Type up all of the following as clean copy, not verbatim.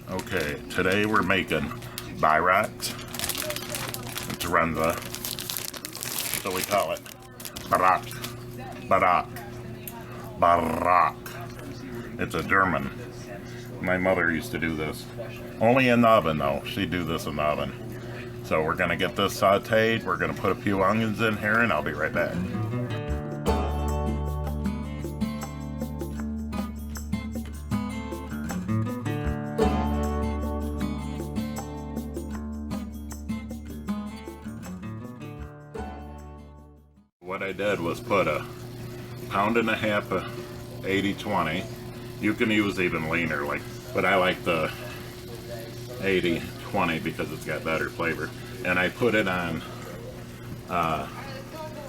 Okay, today we're making Bierocks. It's RUNZA. So we call it Bierocks. It's a German. My mother used to do this. Only in the oven though. She'd do this in the oven. So we're gonna get this sauteed. We're gonna put a few onions in here and I'll be right back. What I did was put a pound and a half of 80-20. You can use even leaner, but I like the 80-20 because it's got better flavor. And I put it on,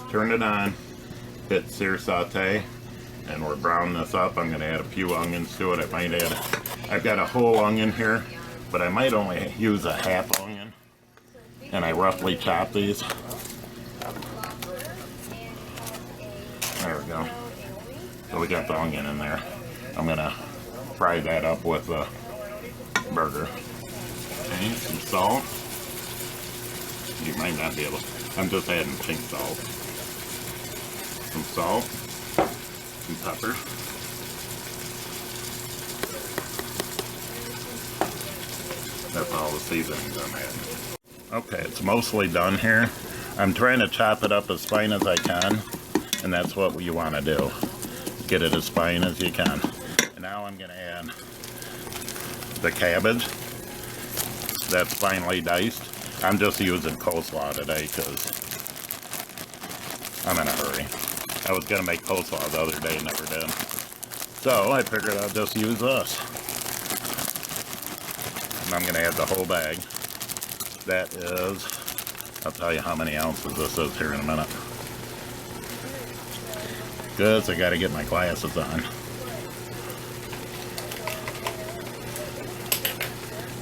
turned it on, hit sear saute, and we're browning this up. I'm going to add a few onions to it. I've got a whole onion here, but I might only use a half onion. And I roughly chop these. There we go. So we got the onion in there. I'm gonna fry that up with the burger. Okay, some salt. You might not be able to. I'm just adding pink salt. Some salt. Some pepper. That's all the seasonings I'm adding. Okay, it's mostly done here. I'm trying to chop it up as fine as I can. And that's what you want to do. Get it as fine as you can. And now I'm going to add the cabbage. That's finely diced. I'm just using coleslaw today because I'm in a hurry. I was going to make coleslaw the other day, never did. So I figured I'll just use this. And I'm going to add the whole bag. That is, I'll tell you how many ounces this is here in a minute. Good, so I gotta get my glasses on.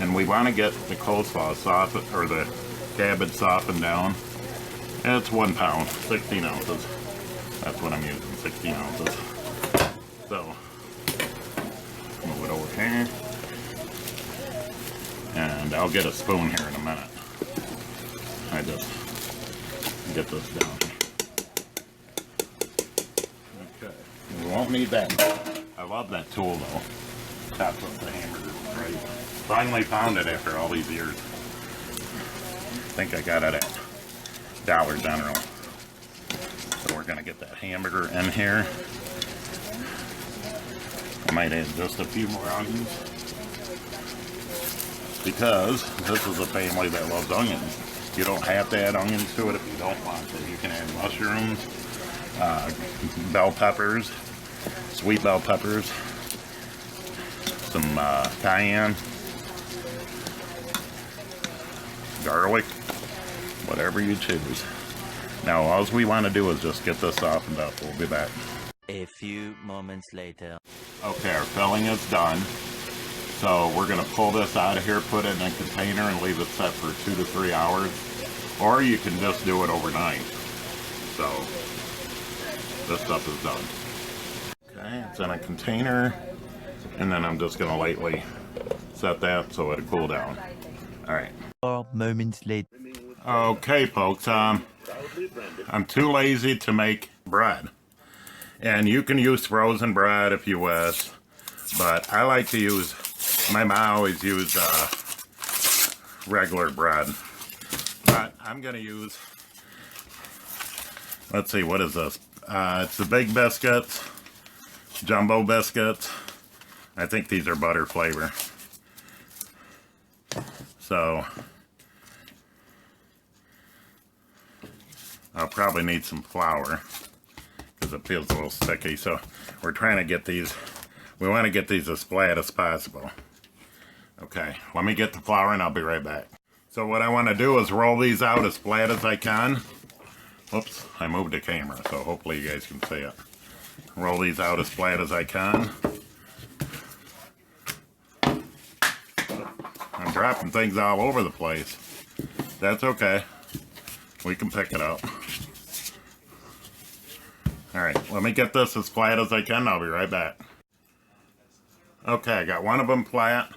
And we want to get the coleslaw softened, or the cabbage softened down. And it's 1 pound, 16 ounces. That's what I'm using, 16 ounces. So, move it over here. And I'll get a spoon here in a minute. I just get this down. We won't need that. I love that tool though. Chops up the hamburger right. Finally found it after all these years. I think I got it at Dollar General. So we're gonna get that hamburger in here. I might add just a few more onions. Because this is a family that loves onions. You don't have to add onions to it if you don't want to. You can add mushrooms, bell peppers, sweet bell peppers, some cayenne, garlic, whatever you choose. Now all we want to do is just get this softened up. We'll be back. A few moments later. Okay, our filling is done. So we're going to pull this out of here, put it in a container, and leave it set for 2 to 3 hours. Or you can just do it overnight. So this stuff is done. Okay, it's in a container, and then I'm just going to lightly set that so it'll cool down. Alright. 4 moments later. Okay, folks, I'm too lazy to make bread. And you can use frozen bread if you wish, but I like to use, my mom always used regular bread. But I'm going to use, let's see, what is this? It's the big biscuits, jumbo biscuits. I think these are butter flavor. So I'll probably need some flour because it feels a little sticky. So we're trying to get these, we want to get these as flat as possible. Okay, let me get the flour and I'll be right back. So what I want to do is roll these out as flat as I can. Oops, I moved the camera, so hopefully you guys can see it. Roll these out as flat as I can. I'm dropping things all over the place. That's okay. We can pick it up. Alright, let me get this as flat as I can. I'll be right back. Okay, I got one of them flat.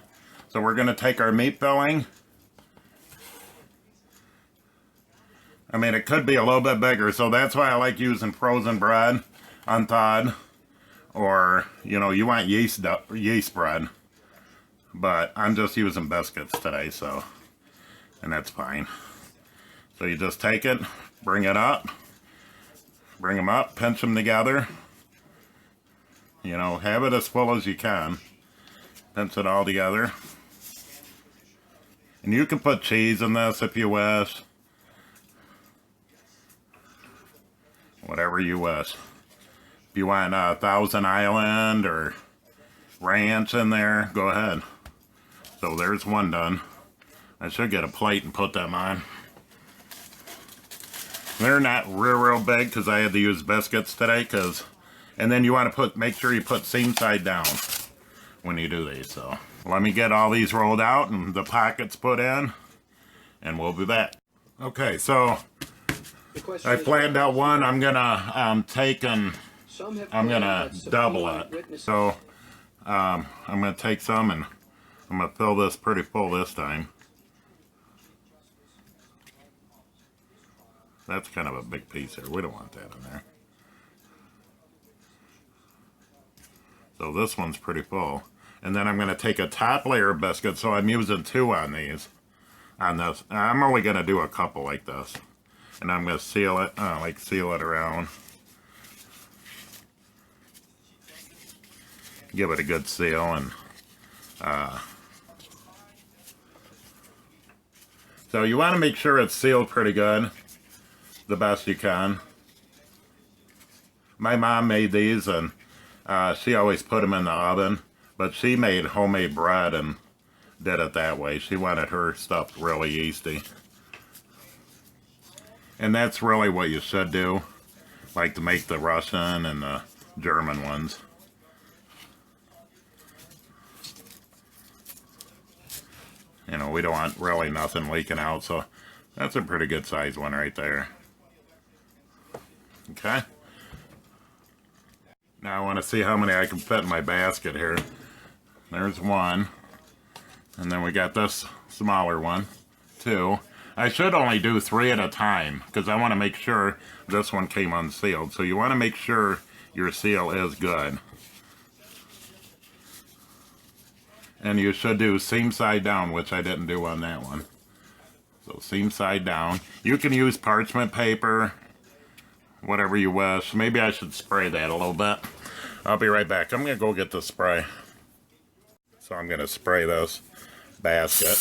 So we're going to take our meat filling. I mean, it could be a little bit bigger, so that's why I like using frozen bread, unthawed, or, you know, you want yeast bread. But I'm just using biscuits today, so, and that's fine. So you just take it, bring them up, pinch them together. You know, have it as full as you can. Pinch it all together. And you can put cheese in this if you wish. Whatever you wish. If you want Thousand Island or ranch in there, go ahead. So there's one done. I should get a plate and put them on. They're not real big because I had to use biscuits today. And then you want to make sure you put seam side down when you do these. So let me get all these rolled out and the pockets put in, and we'll be back. Okay, so I planned out one. I'm gonna take and I'm gonna double it. So I'm gonna take some and I'm gonna fill this pretty full this time. That's kind of a big piece here. We don't want that in there. So this one's pretty full. And then I'm going to take a top layer of biscuit. So I'm using 2 on these. On this. I'm only going to do a couple like this. And I'm going to seal it. Seal it around. Give it a good seal. And so you want to make sure it's sealed pretty good. The best you can. My mom made these and she always put them in the oven, but she made homemade bread and did it that way. She wanted her stuff really yeasty. And that's really what you should do, like to make the Russian and the German ones. You know, we don't want really nothing leaking out, so that's a pretty good size one right there. Okay. Now I want to see how many I can fit in my basket here. There's one. And then we got this smaller one. 2. I should only do 3 at a time because I want to make sure this one came unsealed. So you want to make sure your seal is good. And you should do seam side down, which I didn't do on that one. So seam side down. You can use parchment paper, whatever you wish. Maybe I should spray that a little bit. I'll be right back. I'm going to go get the spray. So I'm going to spray this basket.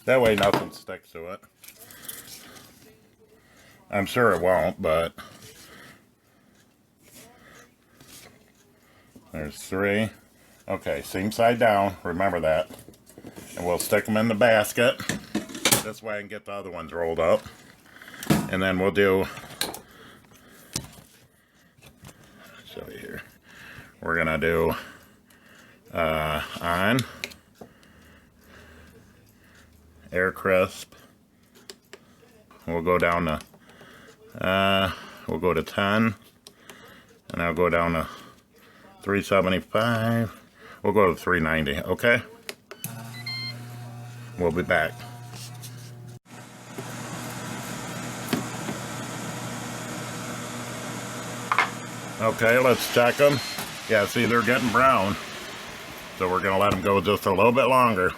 That way nothing sticks to it. I'm sure it won't, but there's 3. Okay, seam side down. Remember that. And we'll stick them in the basket. This way I can get the other ones rolled up. And then we'll do, show you here, we're gonna do on air crisp. We'll go down to we'll go to 10, and I'll go down to 375. We'll go to 390. Okay, we'll be back. Okay, let's check them. Yeah, see, they're getting brown. So we're going to let them go just a little bit longer.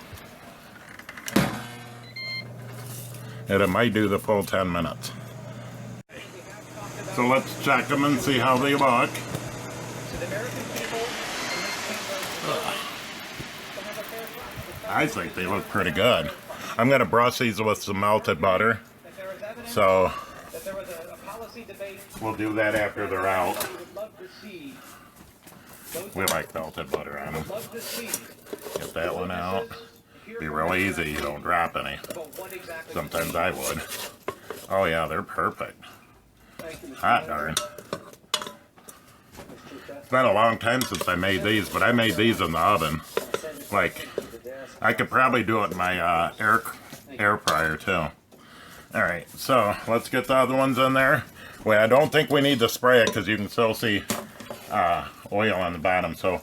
And it might do the full 10 minutes. So let's check them and see how they look. I think they look pretty good. I'm going to brush these with some melted butter. So we'll do that after they're out. We like melted butter on them. Get that one out. Be real easy, you don't drop any. Sometimes I would. Oh yeah, they're perfect. Hot darn. It's been a long time since I made these, but I made these in the oven. Like, I could probably do it in my air fryer too. Alright, so let's get the other ones in there. Wait, I don't think we need to spray it because you can still see oil on the bottom. So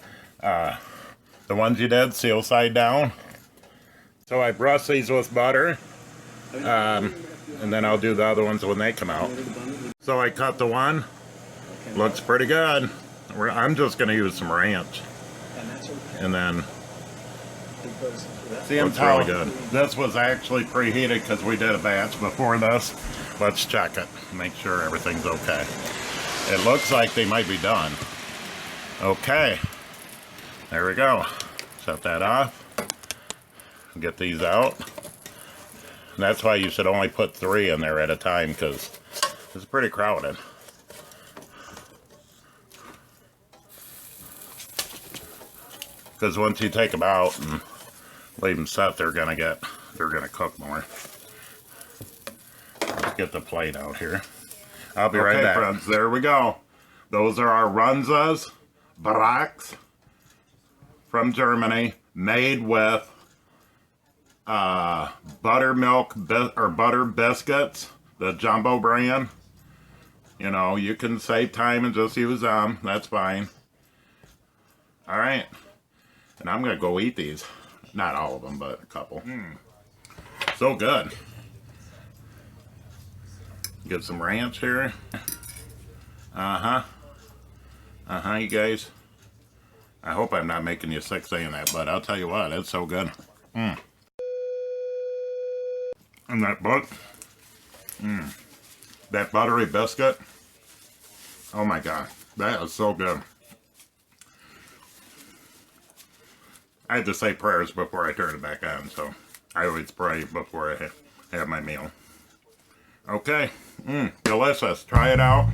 The ones you did, seal side down. So I brush these with butter. And then I'll do the other ones when they come out. So I cut the one. Looks pretty good. I'm just going to use some ranch. And then... See, looks really good. This was actually preheated because we did a batch before this. Let's check it. Make sure everything's okay. It looks like they might be done. Okay. There we go. Shut that off. Get these out. That's why you should only put 3 in there at a time, because it's pretty crowded. Because once you take them out and leave them set, they're gonna cook more. Let's get the plate out here. I'll be right back. Friends, there we go. Those are our RUNZAs, Bierocks, from Germany, made with buttermilk or butter biscuits, the jumbo brand. You know, you can save time and just use them. That's fine. All right, and I'm gonna go eat these. Not all of them, but a couple. So good. Get some ranch here. You guys. I hope I'm not making you sick saying that, but I'll tell you what, it's so good. And that that buttery biscuit. Oh my God, that is so good. I had to say prayers before I turn it back on, so I always pray before I have my meal. Okay, delicious. Try it out.